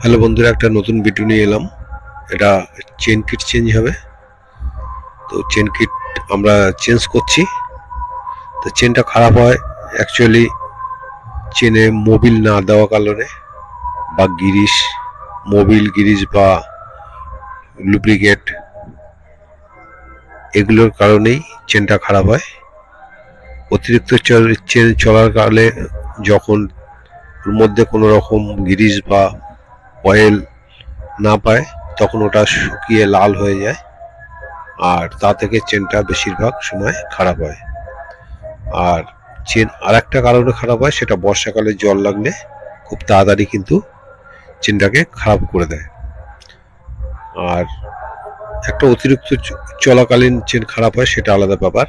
Hello বন্ধুরা, একটা নতুন ভিডিও নিয়ে এলাম। এটা চেন কিট চেঞ্জ হবে। তো চেন কিট আমরা চেঞ্জ করছি। তো চেনটা খারাপ হয় অ্যাকচুয়ালি চেনে মোবিল না দেওয়া কারণে, বা গিরিশ, মোবিল গিরিশ বা লুব্রিকেট এগুলোর কারণেই চেনটা খারাপ হয়। অতিরিক্ত চেন চলার কারণে যখন ওর মধ্যে কোনো রকম গিরিশ বা অয়েল না পায়, তখন ওটা শুকিয়ে লাল হয়ে যায়, আর তা থেকে চেনটা বেশিরভাগ সময় খারাপ হয়। আর চেন আর একটা কারণে খারাপ হয়, সেটা বর্ষাকালে জল লাগলে খুব তাড়াতাড়ি কিন্তু চেনটাকে খারাপ করে দেয়। আর একটা অতিরিক্ত চলাকালীন চেন খারাপ হয়, সেটা আলাদা ব্যাপার।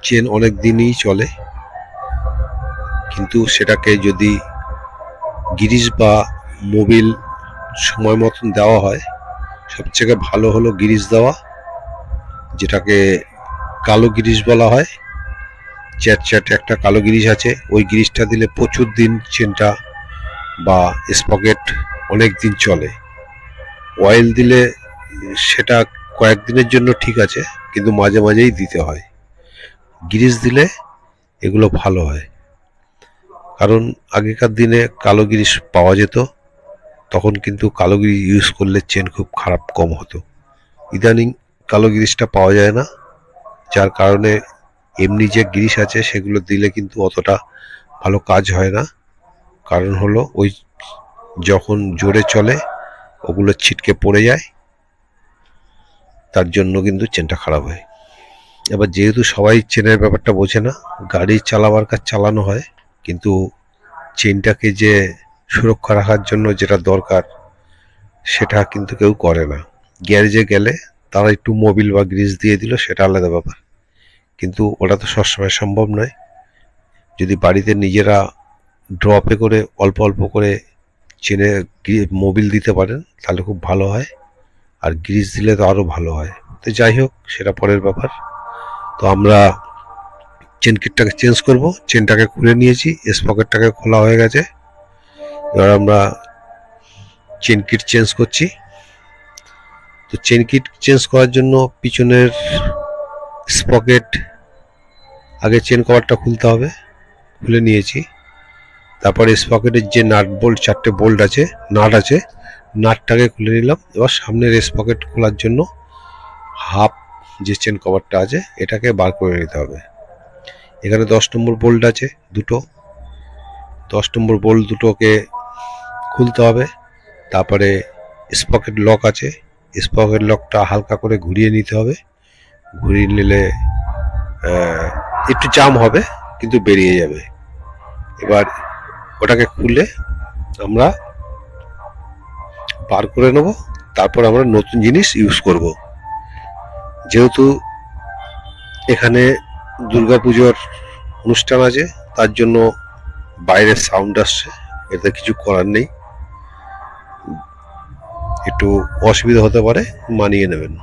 চেন অনেক দিনই চলে, কিন্তু সেটাকে যদি গিরিশ বা মোবিল সময় মতন দেওয়া হয়, সবথেকে ভালো হলো গিরিশ দেওয়া, যেটাকে কালো গিরিশ বলা হয়। চ্যাট একটা কালো গিরিশ আছে, ওই গিরিশটা দিলে প্রচুর দিন চেনটা বা স্পকেট অনেক দিন চলে। অয়েল দিলে সেটা কয়েকদিনের জন্য ঠিক আছে, কিন্তু মাঝে মাঝেই দিতে হয়। গিরিশ দিলে এগুলো ভালো হয়, কারণ আগেকার দিনে কালো গিরিশ পাওয়া যেত, তখন কিন্তু কালো গিরিশ ইউজ করলে চেন খুব খারাপ কম হতো। ইদানিং কালো গিরিশটা পাওয়া যায় না, যার কারণে এমনি যে গিরিশ আছে সেগুলো দিলে কিন্তু অতটা ভালো কাজ হয় না। কারণ হলো ওই যখন জোরে চলে ওগুলো ছিটকে পড়ে যায়, তার জন্য কিন্তু চেনটা খারাপ হয়। এবার যেহেতু সবাই চেনের ব্যাপারটা বোঝে না, গাড়ি চালাবার কাজ চালানো হয়, কিন্তু চেনটাকে যে সুরক্ষা রাখার জন্য যেটা দরকার সেটা কিন্তু কেউ করে না। গ্যারেজে গেলে তারা একটু মোবিল বা গ্রিস দিয়ে দিল, সেটা আলাদা ব্যাপার, কিন্তু ওটা তো সবসময় সম্ভব নয়। যদি বাড়িতে নিজেরা ড্রপে করে অল্প অল্প করে চেনে মোবিল দিতে পারেন তাহলে খুব ভালো হয়, আর গ্রিস দিলে তো আরও ভালো হয়। তো যাই হোক, সেটা পরের ব্যাপার। তো আমরা চেন কিটটাকে চেঞ্জ করব। চেনটাকে খুলে নিয়েছি, স্পকেটটাকে খোলা হয়ে গেছে। এবার আমরা চেন কিট চেঞ্জ করছি। তো চেন কিট চেঞ্জ করার জন্য পিছনের স্পকেট আগে চেন কভারটা খুলতে হবে। খুলে নিয়েছি। তারপরে স্পকেটের যে নাট বোল্ট, চারটে বোল্ট আছে, নাট আছে, নাটটাকে খুলে নিলাম। এবার সামনের স্পকেট খোলার জন্য হাফ যে চেন কভারটা আছে এটাকে বার করে নিতে হবে। এখানে 10 নম্বর বোল্ট আছে দুটো, 10 নম্বর বোল্ট দুটোকে খুলতে হবে। তারপরে স্পকেট লক আছে, স্পকেট লকটা হালকা করে ঘুরিয়ে নিতে হবে। ঘুরিয়ে নিলে একটু জাম হবে, কিন্তু বেরিয়ে যাবে। এবার ওটাকে খুলে আমরা বার করে নেব। তারপর আমরা নতুন জিনিস ইউজ করব। যেহেতু এখানে দুর্গাপুজোর অনুষ্ঠান আছে, তার জন্য বাইরের সাউন্ড আসছে, এতে কিছু করার নেই, একটু অসুবিধা হতে পারে, মানিয়ে নেবেন।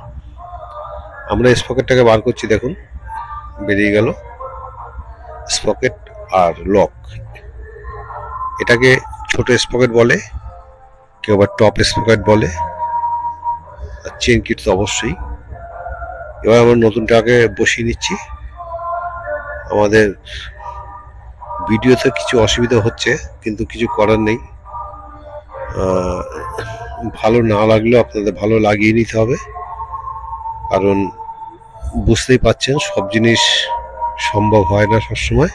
আমরা স্পকেটটাকে বার করছি, দেখুন বেরিয়ে গেল স্পকেট আর লক। এটাকে ছোট স্পকেট বলে, কেউ আবার টপ স্পকেট বলে, আর চেন কিট তো অবশ্যই। এবার আমরা নতুনটাকে বসিয়ে নিচ্ছি। আমাদের ভিডিওতে কিছু অসুবিধা হচ্ছে, কিন্তু কিছু করার নেই। ভালো না লাগলেও আপনাদের ভালো লাগিয়ে নিতে হবে, কারণ বুঝতেই পাচ্ছেন সব জিনিস সম্ভব হয় না সবসময়।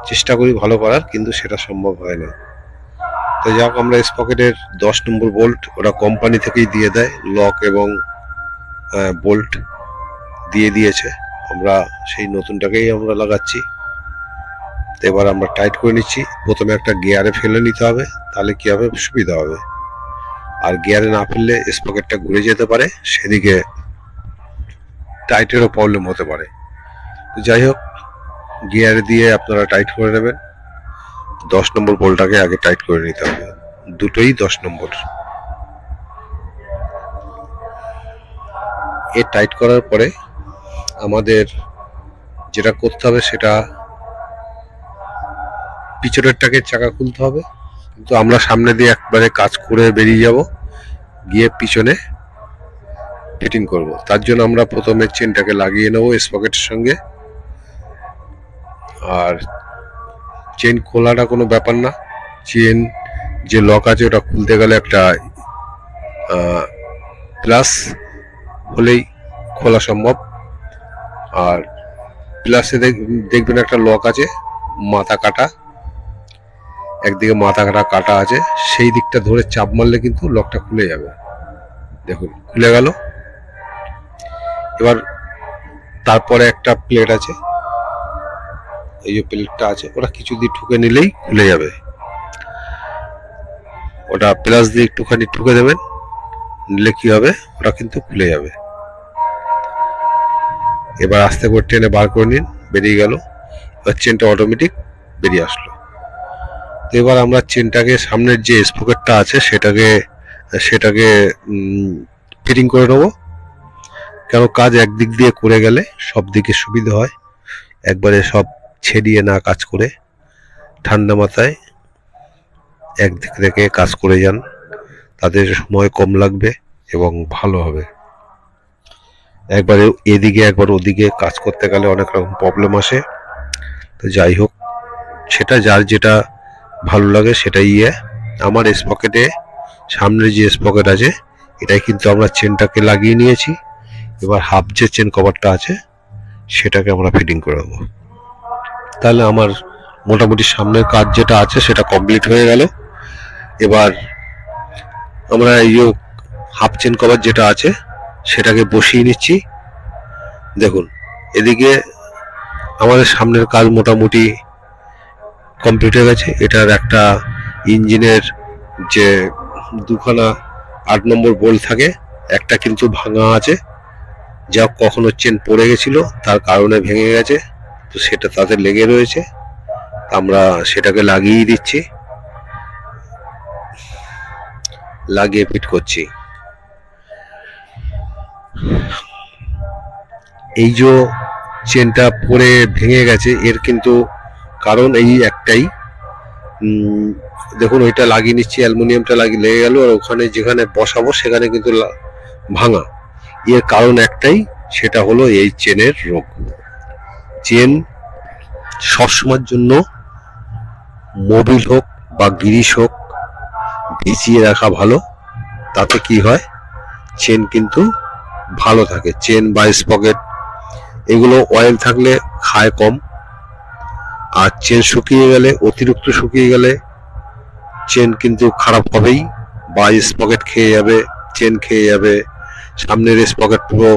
চেষ্টা করি ভালো করার, কিন্তু সেটা সম্ভব হয় না। তো যাক, আমরা স্পকেটের 10 নম্বর বোল্ট, ওটা কোম্পানি থেকেই দিয়ে দেয়, লক এবং বোল্ট দিয়ে দিয়েছে। আমরা সেই নতুনটাকেই আমরা লাগাচ্ছি। তো এবার আমরা টাইট করে নিচ্ছি। প্রথমে একটা গিয়ারে ফেলে নিতে হবে, তাহলে কি হবে, সুবিধা হবে। আর গিয়ারে না ফেললে স্পকেটটা ঘুরে যেতে পারে, সেদিকে টাইটেরও প্রবলেম হতে পারে। তো যাই হোক, গিয়ারে দিয়ে আপনারা টাইট করে নেবেন। 10 নম্বর বোল্টটাকে আগে টাইট করে নিতে হবে, দুটোই 10 নম্বর। এ টাইট করার পরে আমাদের যেটা করতে হবে, সেটা পিছনেরটাকে চাকা খুলতে হবে। কিন্তু আমরা সামনে দিয়ে একবারে কাজ করে বেরিয়ে যাব, গিয়ে পিছনে ফিটিং করব। তার জন্য আমরা প্রথমে চেনটাকে লাগিয়ে নেব স্পকেটের সঙ্গে। আর চেন খোলাটা কোনো ব্যাপার না, চেন যে লক আছে ওটা খুলতে গেলে একটা প্লাস হলেই খোলা সম্ভব। আর প্লাসে দেখবেন একটা লক আছে মাথা কাটা, একদিকে মাথা কাটা আছে, সেই দিকটা ধরে চাপ মারলে কিন্তু লকটা খুলে যাবে। দেখুন খুলে গেল। এবার তারপরে একটা প্লেট আছে, এই যে প্লেটটা আছে ওটা কিছু দিয়ে ঠুকে নিলেই খুলে যাবে। ওটা প্লাস দিয়ে একটুখানি ঠুকে দেবেন, নিলে কি হবে ওটা কিন্তু খুলে যাবে। এবার আস্তে করে টেনে বার করে নিন, বেরিয়ে গেল। এবার চেনটা অটোমেটিক বেরিয়ে আসলো। তো এবার আমরা চেনটাকে সামনের যে স্পকেটটা আছে সেটাকে ফিটিং করে নেবো। কেন কাজ একদিক দিয়ে করে গেলে সব দিকে সুবিধা হয়, একবারে সব ছেড়িয়ে না কাজ করে ঠান্ডা মাথায় একদিক থেকে কাজ করে যান, তাদের সময় কম লাগবে এবং ভালো হবে। একবারে এদিকে একবার ওদিকে কাজ করতে গেলে অনেক রকম প্রবলেম আসে। তো যাই হোক, সেটা যার যেটা ভালো লাগে সেটাই আমার স্পকেটে সামনে যে স্পকেট আছে এটাই কিন্তু আমরা চেনটাকে লাগিয়ে নিয়েছি। এবার হাফ যে চেন কভারটা আছে সেটাকে আমরা ফিটিং করে দেবো। তাহলে আমার মোটামুটি সামনের কাজ যেটা আছে সেটা কমপ্লিট হয়ে গেল। এবার আমরা এই যে হাফ চেন কভার যেটা আছে সেটাকে বসিয়ে নিচ্ছি। দেখুন এদিকে আমাদের সামনের কাজ মোটামুটি কমপ্লিট হয়ে গেছে। এটার একটা ইঞ্জিনের যে দুখানা 8 নম্বর বোল্ট থাকে, একটা কিন্তু ভাঙা আছে, যা কখনো চেন পড়ে গেছিল তার কারণে ভেঙে গেছে, তো সেটা তাতে লেগে রয়েছে। আমরা সেটাকে লাগিয়ে দিচ্ছি, লাগিয়ে ফিট করছি। এই যে চেনটা পড়ে ভেঙে গেছে এর কিন্তু কারণ এই একটাই, দেখুন ওইটা লাগিয়ে নিচ্ছি, অ্যালুমিনিয়ামটা লেগে গেল, আর ওখানে যেখানে বসাবো সেখানে কিন্তু ভাঙা। এর কারণ একটাই, সেটা হলো এই চেনের রোগ। চেন সবসময়ের জন্য মোবিল হোক বা গিরিশ হোক ভিজিয়ে রাখা ভালো। তাতে কি হয়, চেন কিন্তু ভালো থাকে। চেন বা স্পকেট এগুলো অয়েল থাকলে খায় কম, আর চেন শুকিয়ে গেলে, অতিরিক্ত শুকিয়ে গেলে চেন কিন্তু খারাপ হবেই, বা স্পকেট খেয়ে যাবে, চেন খেয়ে যাবে, সামনের স্পকেট পুরো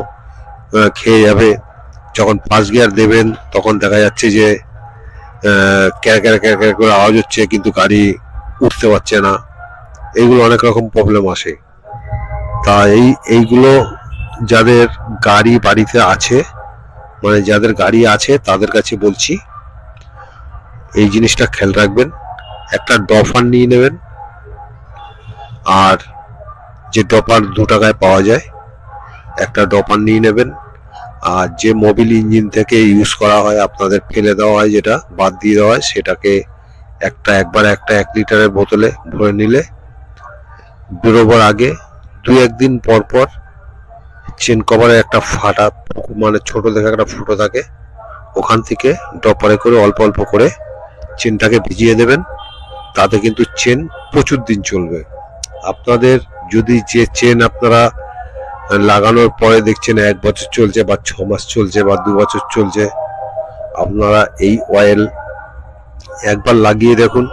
খেয়ে যাবে। যখন ফার্স্ট গিয়ার দেবেন তখন দেখা যাচ্ছে যে ক্যার করে আওয়াজ হচ্ছে, কিন্তু গাড়ি উঠতে পারছে না। এইগুলো অনেক রকম প্রবলেম আসে। তা এইগুলো যাদের গাড়ি বাড়িতে আছে, মানে যাদের গাড়ি আছে তাদের কাছে বলছি এই জিনিসটা খেয়াল রাখবেন। একটা ডফার নিয়ে নেবেন, আর যে ডপার 2 টাকায় পাওয়া যায় একটা ডপার নিয়ে নেবেন। আর যে মোবিল ইঞ্জিন থেকে ইউজ করা হয়, আপনাদের ফেলে দেওয়া হয়, যেটা বাদ দিয়ে দেওয়া হয়, সেটাকে একবার 1 লিটারের বোতলে ভরে নিলে বেরোবার আগে 2-1 দিন পর পর চেন কভারে একটা ফাটা, মানে ছোট দেখে একটা ফুটো থাকে, ওখান থেকে ডপারে করে অল্প অল্প করে চেনটাকে ভিজিয়ে দেবেন। তাতে কিন্তু চেন প্রচুর দিন চলবে। আপনাদের যদি যে চেন আপনারা লাগানোর পরে দেখছেন 1 বছর চলছে বা 6 মাস চলছে বা 2 বছর চলছে, আপনারা এই অয়েল একবার লাগিয়ে দেখুন,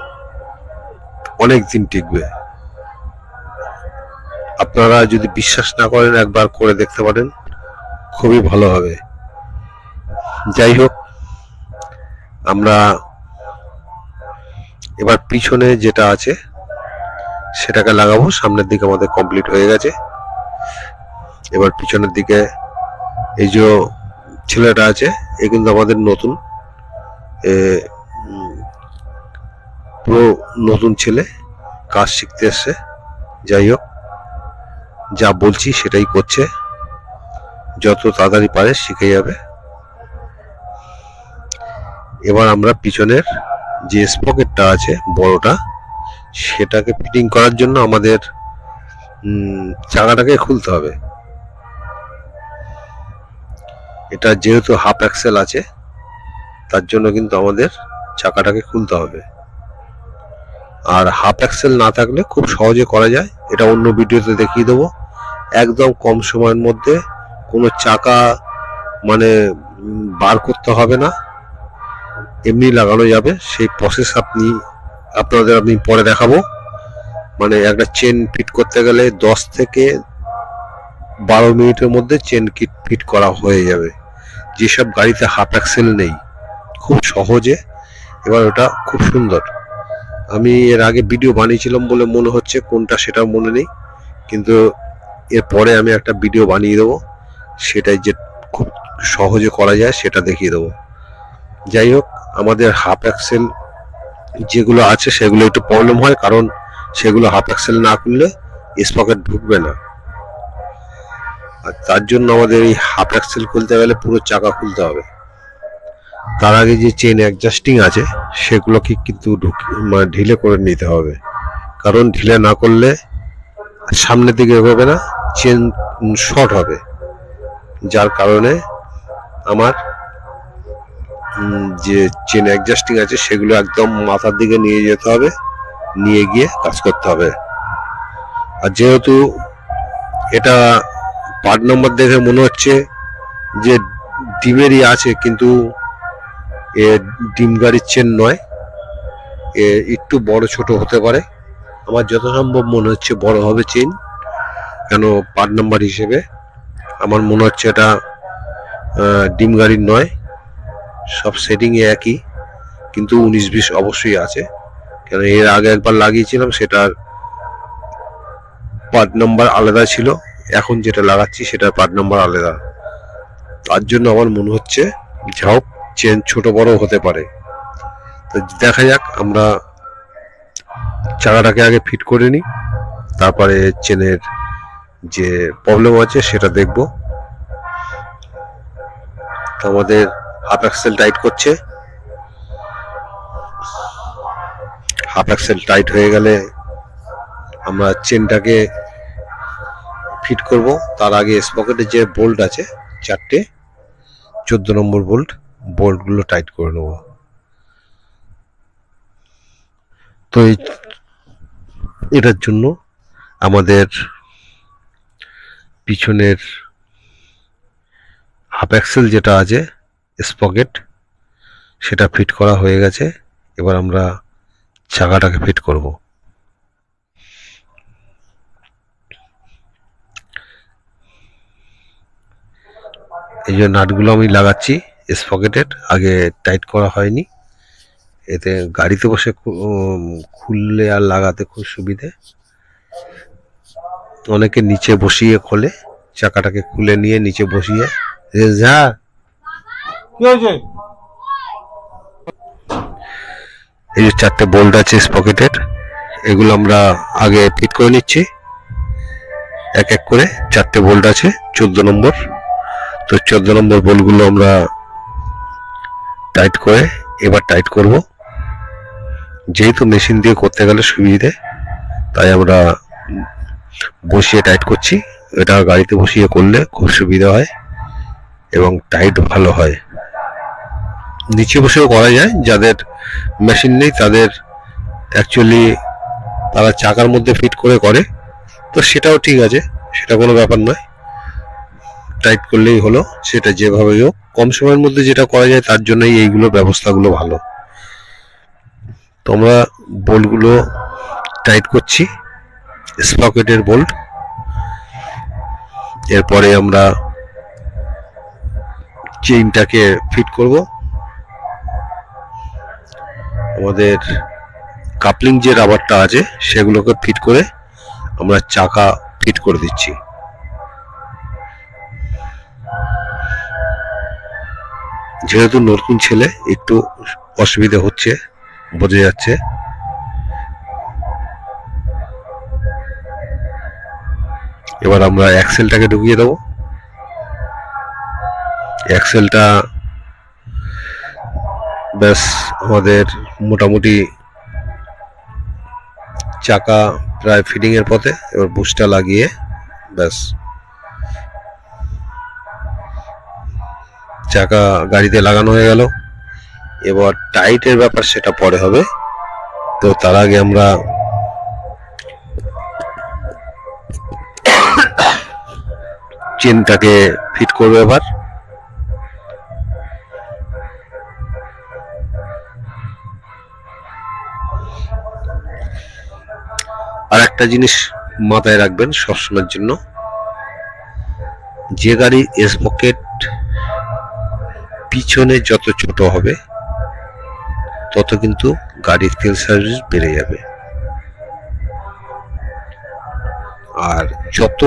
অনেক দিন টিকবে। আপনারা যদি বিশ্বাস না করেন একবার করে দেখতে পারেন, খুবই ভালো হবে। যাই হোক, আমরা এবার পিছনে যেটা আছে সেটাকে লাগাবো। সামনের দিকে আমাদের কমপ্লিট হয়ে গেছে। এবার পিছনের দিকে এই যে ছেলেটা আছে, এ কিন্তু আমাদের নতুন, পুরো নতুন ছেলে, কাজ শিখতে এসছে। যাই হোক, যা বলছি সেটাই করছে, যত তাড়াতাড়ি পারে শিখে যাবে। এবার আমরা পিছনের যে স্পকেটটা আছে বড়টা, সেটাকে ফিটিং করার জন্য আমাদের চাকাটাকে খুলতে হবে। এটা যেহেতু হাফ অ্যাক্সেল আছে তার জন্য কিন্তু আমাদের চাকাটাকে খুলতে হবে। আর হাফ অ্যাক্সেল না থাকলে খুব সহজে করা যায়, এটা অন্য ভিডিওতে দেখিয়ে দেবো। একদম কম সময়ের মধ্যে কোনো চাকা মানে বার করতে হবে না, এমনি লাগানো যাবে। সেই প্রসেস আপনাদের আমি পরে দেখাবো। মানে একটা চেন ফিট করতে গেলে 10 থেকে 12 মিনিটের মধ্যে চেন ফিট করা হয়ে যাবে, যেসব গাড়িতে হাফ অ্যাক্সেল নেই, খুব সহজে। এবার ওটা খুব সুন্দর। আমি এর আগে ভিডিও বানিয়েছিলাম বলে মনে হচ্ছে কোনটা সেটা মনে নেই, কিন্তু এরপরে আমি একটা ভিডিও বানিয়ে দেবো, সেটাই যে খুব সহজে করা যায় সেটা দেখিয়ে দেবো। যাই হোক, আমাদের হাফ অ্যাক্সেল যেগুলো আছে সেগুলো একটু প্রবলেম হয়, কারণ সেগুলো হাফ অ্যাক্সেল না খুললে স্পকেট ঢুকবে না। আর তার জন্য আমাদের এই হাফ অ্যাক্সেল খুলতে গেলে পুরো চাকা খুলতে হবে। তার আগে যে চেন অ্যাডজাস্টিং আছে সেগুলোকে কিন্তু মানে ঢিলে করে নিতে হবে, কারণ ঢিলে না করলে সামনের দিকে এগোবে না, চেন শর্ট হবে। যার কারণে আমার যে চেন অ্যাডজাস্টিং আছে সেগুলো একদম মাথার দিকে নিয়ে যেতে হবে, নিয়ে গিয়ে কাজ করতে হবে। আর যেহেতু এটা পার্ট নম্বর দেখে মনে হচ্ছে যে ডিমেরই আছে, কিন্তু এ ডিম গাড়ির চেন নয়, এ একটু বড় ছোট হতে পারে। আমার যত সম্ভব মনে হচ্ছে বড় হবে চেন, কেন পার্ট নাম্বার হিসেবে আমার মনে হচ্ছে এটা ডিম গাড়ির নয়। সব সেটিংয়ে একই, কিন্তু 19-20 অবশ্যই আছে, কেন এর আগে একবার লাগিয়েছিলাম, সেটার পার্ট নাম্বার আলাদা ছিল, এখন যেটা লাগাচ্ছি সেটার পার্ট নাম্বার আলাদা। তার জন্য আমার মনে হচ্ছে যাও চেন ছোট বড় হতে পারে। তো দেখা যাক, আমরা চাকাটাকে আগে ফিট করে নিই, তারপরে চেনের যে প্রবলেম আছে সেটা দেখব। আমাদের হাফ অ্যাক্সেল টাইট করছে, হাফ অ্যাক্সেল টাইট হয়ে গেলে আমরা চেনটাকে ফিট করব। তার আগে স্পকেটে যে বোল্ট আছে 4টে 14 নম্বর বোল্টগুলো টাইট করে নেব। তো এটার জন্য আমাদের পিছনের হাফ অ্যাক্সেল যেটা আছে স্পকেট, সেটা ফিট করা হয়ে গেছে। এবার আমরা চাকাটাকে ফিট করব। এই যে নাটগুলো আমি লাগাচ্ছি স্পকেটের, আগে টাইট করা হয়নি, এতে গাড়িতে বসে খুললে আর লাগাতে খুব সুবিধে। অনেকে নিচে বসিয়ে খোলে, চাকাটাকে খুলে নিয়ে নিচে বসিয়ে যা এই যে 4টে বোল্ট আছে স্পকেটের, এগুলো আমরা আগে ফিট করে নিচ্ছি এক এক করে। 4টে বোল্ট আছে 14 নম্বর, তো 14 নম্বর বোল্টগুলো আমরা টাইট করে এবার টাইট করব। যেহেতু মেশিন দিয়ে করতে গেলে সুবিধে, তাই আমরা বসিয়ে টাইট করছি। এটা গাড়িতে বসিয়ে করলে খুব সুবিধা হয় এবং টাইট ভালো হয়। নিচে বসেও করা যায়, যাদের মেশিন নেই তাদের অ্যাকচুয়ালি তারা চাকার মধ্যে ফিট করে, তো সেটাও ঠিক আছে, সেটা কোনো ব্যাপার নয়, টাইট করলেই হলো। সেটা যেভাবে হোক, কম সময়ের মধ্যে যেটা করা যায় তার জন্যই এইগুলো ব্যবস্থাগুলো ভালো। তো আমরা বোল্টগুলো টাইট করছি, স্পকেটের বোল্ট। এরপরে আমরা চেইনটাকে ফিট করব। আমাদের কাপলিং যে রাবারটা আছে সেগুলোকে ফিট করে আমরা চাকা ফিট করে দিচ্ছি। যেহেতু নতুন ছেলে একটু অসুবিধা হচ্ছে, বোঝা যাচ্ছে। এবার আমরা অ্যাক্সেলটাকে ঢুকিয়ে দেবো। অ্যাক্সেলটা ব্যাস আমাদের মোটামুটি চাকা প্রায় ফিটিং এর পথে, এবার বুশটা লাগিয়ে ব্যাস চাকা গাড়িতে লাগানো হয়ে গেল। এবার টাইটের ব্যাপার সেটা পরে হবে, তো তার আগে আমরা চেনটাকে ফিট করবো। এবার আর একটা জিনিস মাথায় রাখবেন সবসময়ের জন্য, যে গাড়ির স্পকেট পিছনে যত ছোট হবে তত কিন্তু গাড়ির তেল সার্ভিস বেড়ে যাবে, আর যত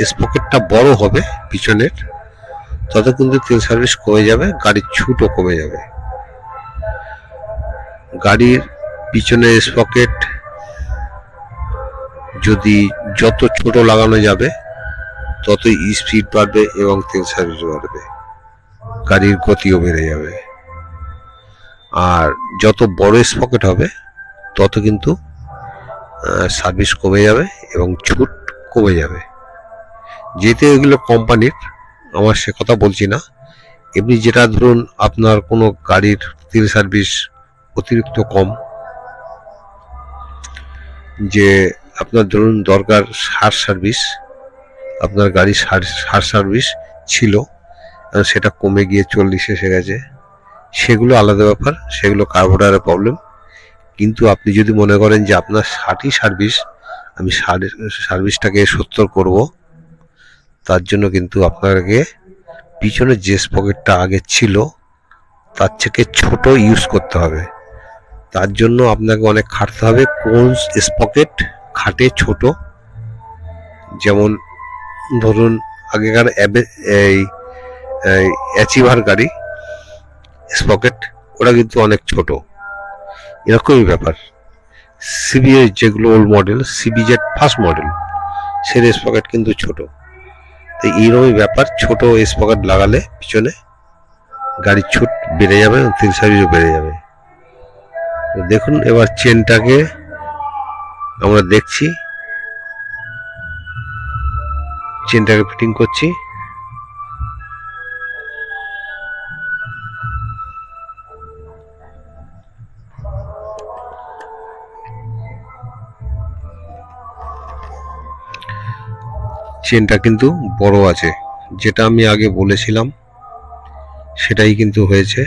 স্পকেটটা বড় হবে পিছনের তত কিন্তু তেল সার্ভিস কমে যাবে, গাড়ির ছুটও কমে যাবে। গাড়ির পিছনের স্পকেট যদি যত ছোট লাগানো যাবে ততই স্পিড বাড়বে এবং তেল সার্ভিস বাড়বে, গাড়ির গতিও বেড়ে যাবে। আর যত বড় স্পকেট হবে তত কিন্তু সার্ভিস কমে যাবে এবং ছুট কমে যাবে। যেহেতু এগুলো কোম্পানির, আমার সে কথা বলছি না, এমনি যেটা ধরুন আপনার কোনো গাড়ির তেল সার্ভিস অতিরিক্ত কম, যে আপনার ধরুন দরকার সার সার্ভিস, আপনার গাড়ি সার সার্ভিস ছিল সেটা কমে গিয়ে 40 এসে গেছে, সেগুলো আলাদা ব্যাপার, সেগুলো কার্বোরেটরের প্রবলেম। কিন্তু আপনি যদি মনে করেন যে আপনার 60ই সার্ভিস, আমি সার্ভিসটাকে 70 করব, তার জন্য কিন্তু আপনাকে পিছনে যে স্পকেটটা আগে ছিল তার থেকে ছোট ইউজ করতে হবে। তার জন্য আপনাকে অনেক খাটতে হবে কোন স্পকেট খাটে ছোট। যেমন ধরুন আগেকার এই অ্যাচিভার গাড়ি স্পকেট ওরা কিন্তু অনেক ছোট, এরকমই ব্যাপার। সিবিএ যেগুলো old model, CBZ first model, সের স্পকেট কিন্তু ছোট। তো এইরকমই ব্যাপার, ছোট স্পকেট লাগালে পিছনে গাড়ির ছুট বেড়ে যাবে এবং তেল সার্ভিসও বেড়ে যাবে। দেখুন এবার চেনটাকে আমরা দেখছি, চেনটাকে ফিটিং করছি। চেনটা কিন্তু বড় আছে, যেটা আমি আগে বলেছিলাম সেটাই কিন্তু হয়েছে।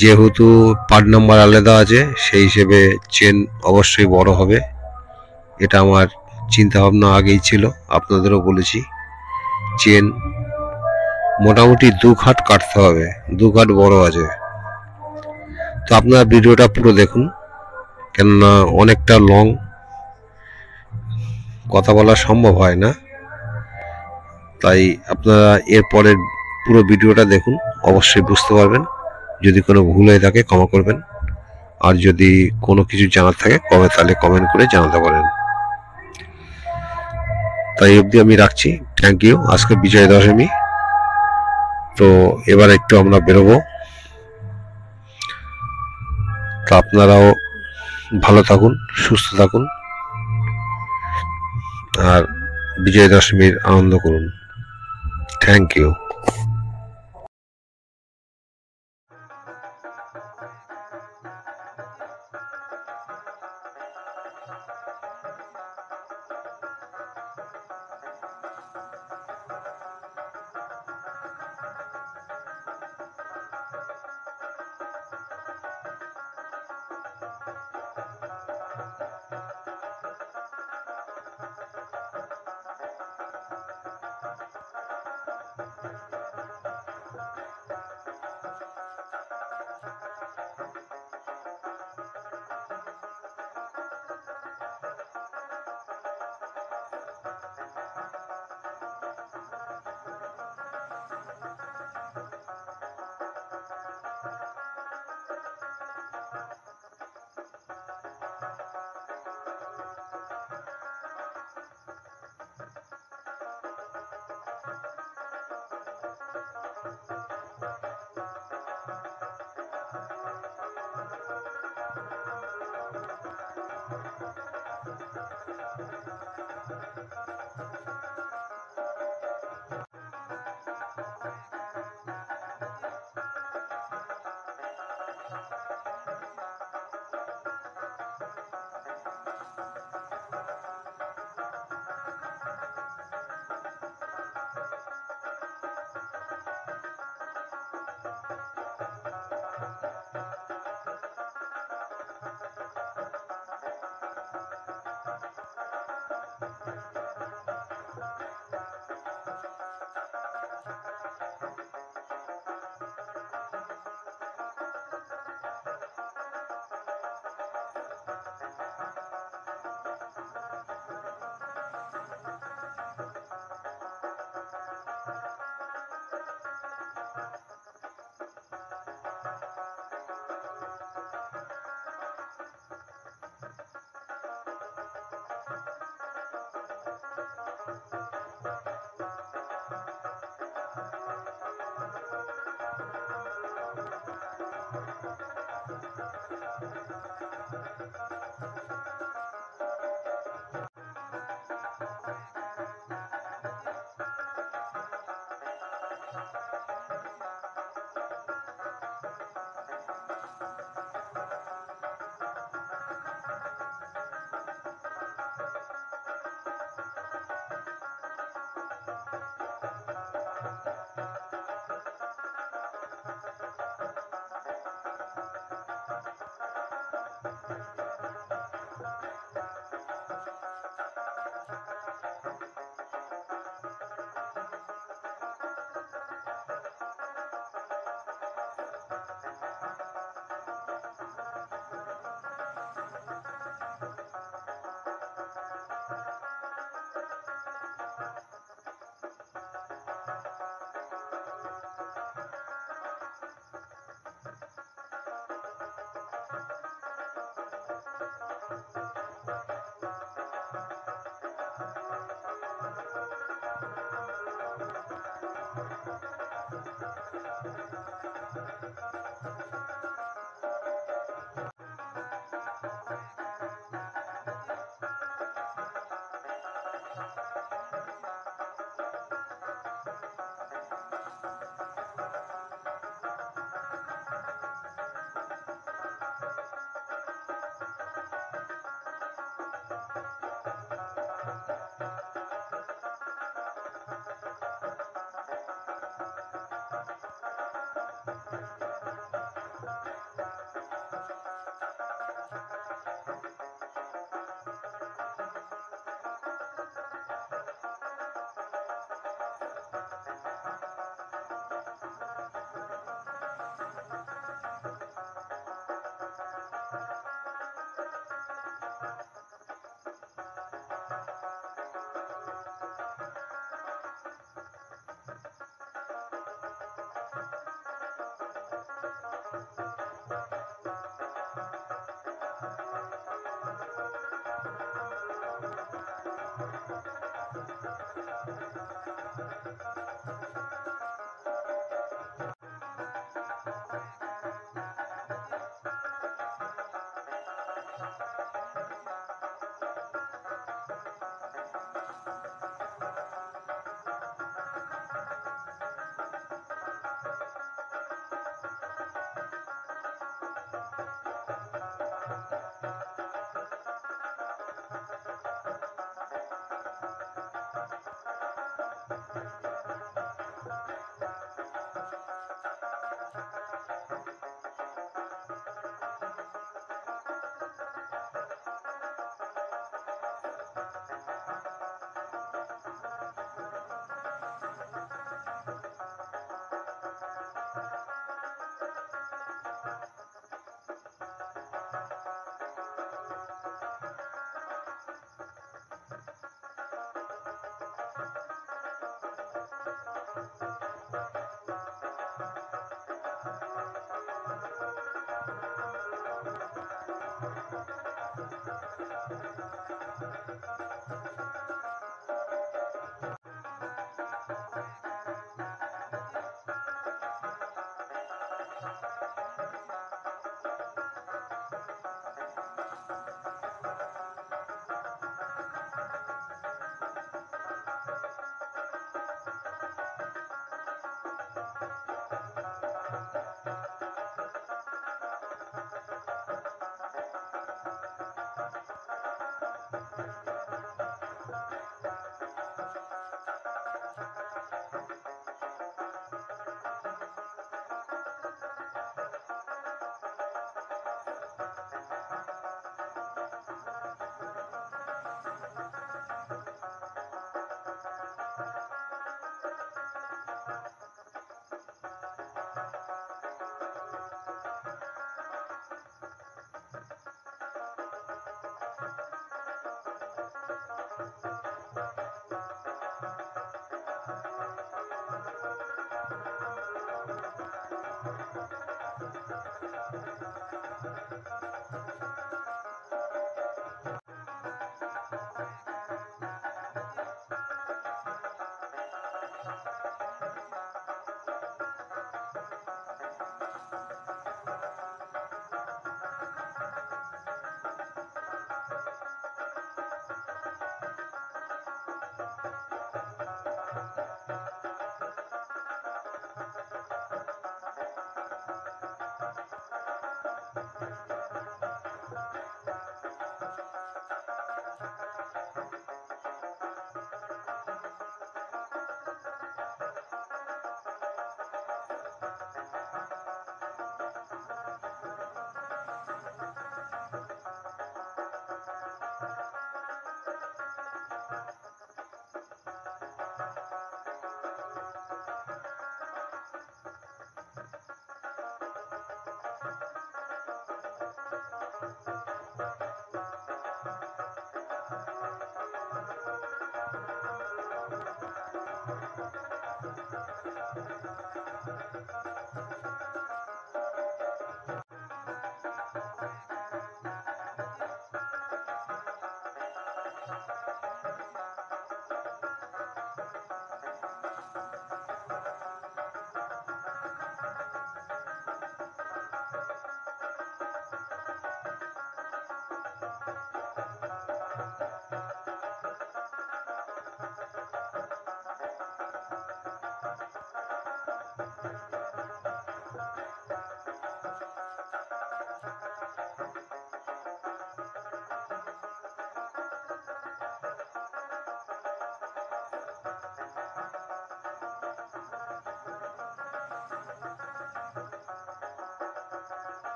যেহেতু পার্ট নাম্বার আলাদা আছে সেই হিসেবে চেন অবশ্যই বড় হবে, এটা আমার চিন্তা ভাবনা আগেই ছিল, আপনাদেরও বলেছি। চেন মোটামুটি 2 খাট কাটতে হবে, 2 খাট বড় আছে। তো আপনারা ভিডিওটা পুরো দেখুন, কেননা অনেকটা লং, কথা বলা সম্ভব হয় না, তাই আপনারা এরপরের পুরো ভিডিওটা দেখুন, অবশ্যই বুঝতে পারবেন। যদি কোনো ভুল হয়ে থাকে ক্ষমা করবেন, আর যদি কোনো কিছু জানার থাকে তাহলে কমেন্ট করে জানাতে পারেন। তাই অবধি আমি রাখছি, থ্যাংক ইউ। আজকে বিজয়া দশমী, তো এবার একটু আমরা বেরোবো, তো আপনারাও ভালো থাকুন, সুস্থ থাকুন, আর বিজয়া দশমীর আনন্দ করুন। Thank you.